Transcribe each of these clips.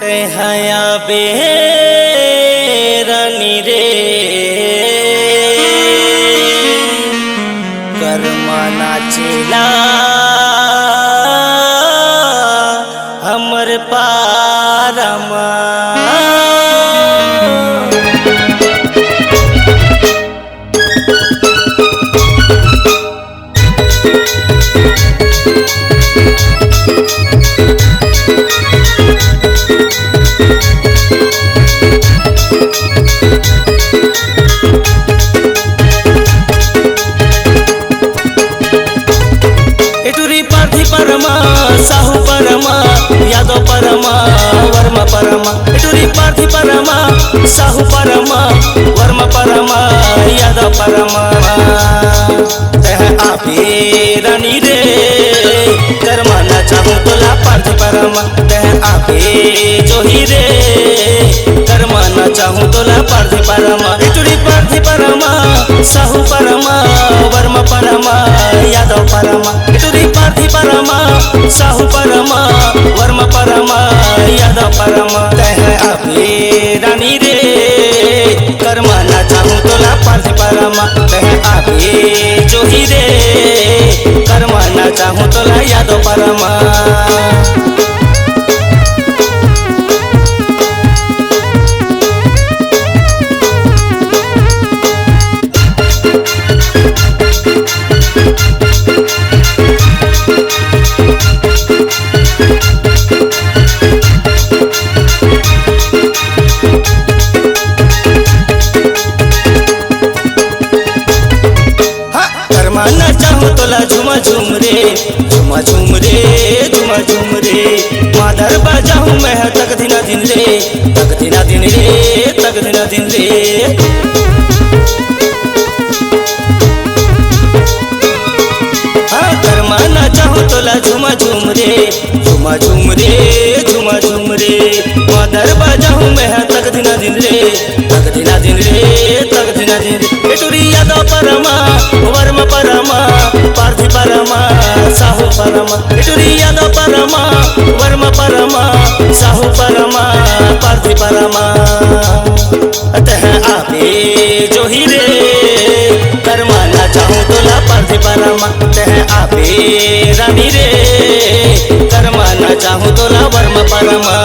हया बेरानी रे कर्मा नाचेला हमर पारमा परमा साहू परमा यादव परमा वर्मा परमा टूरी पार्थी परमा साहू परमा वर्मा परमा यादव परमा आपे रानी रे कर्मा ना चाहूँ तोला पार्थी परमा आपे जोही रे कर्मा ना चाहूँ तोला पार्थी परमा टूरी पार्थी परमा साहू परमा वर्मा परमा यादव परमा टूरी पार्थी परमा साहू परमा वर्मा परमा यादव परमा आपे रानी रे कर्मा ना चाहूँ तोला पार्थी परमा आपे जोही रे कर्मा ना चाहूँ तोला यादव परमा ना चाहूँ तोला झुमा झूम रे झुमा झूम रे झुमा झूम रे माधर बजाऊँ मैं तक दिना दिन रे तक दिना दिन रे तक दिना दिन रे हाँ कर्मा ना चाहूँ तोला झुमा झूम रे झुमा झूम रे झुमा झूम रे माधर बजाऊँ मैं तक दिना दिन रे तक दिना दिन रे तक दिना दिन रे टूरी यादव परमा वर्मा परमा पार्थी परमा साहू परमा टूरी यादव परमा वर्मा परमा साहू परमा पार्थी परमा आपे जोही रे कर्मा ना चाहूँ तोला पार्थी परमा आपे रानी रे कर्मा ना चाहूँ तोला वर्मा परमा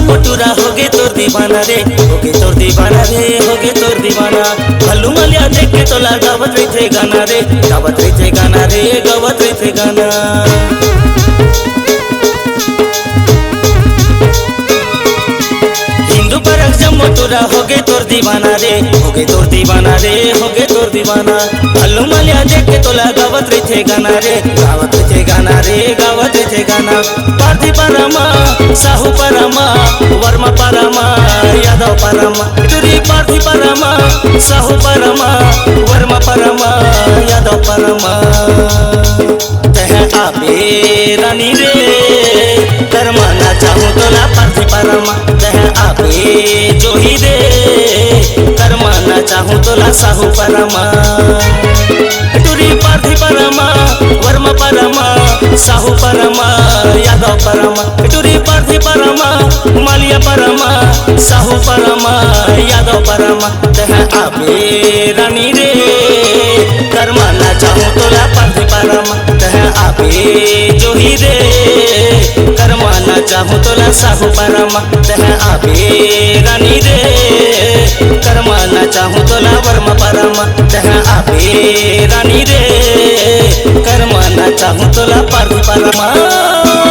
मोटूरा होगे तोर दीवाना रे होगे तोर दीवाना रे होगे तोर दीवाना भल्लू मलिया देख के तोला गावत रही थे गाना रे गावत रही थे गाना रे गावत रही थे गाना हिंदू परक जब मोटूरा होगे तोर दीवाना रे होगे तोर दीवाना रे होगे तोर दीवाना भल्लू मलिया देख के तोला गावत रही थे गाना रे गावत रही थे गाना रे गावत रही थे गाना पार्थी परमा साहू परमा वर्मा परमा यादव परमा टूरी पार्थी परमा साहू परमा वर्मा परमा यादव परमा आपे रानी रे कर्मा ना चाहूँ तोला पार्थी परमा आपे जोही रे कर्मा ना चाहूँ तोला साहू परमा टूरी पार्थी परमा वर्मा परमा साहू परमा यादव परमा टूरी पार्थी परमा मालिया परमा साहू परमा यादव परमा आपे रानी रे कर्मा ना चाहूँ तोला पार्थी परमा आपे जोही रे कर्मा ना चाहूँ तोला साहू परमा आपे रानी रे कर्मा ना चाहूँ तोला वर्मा परमा आपे रानी रे कर्मा ना चाहूँ तोला पार्थी परमा।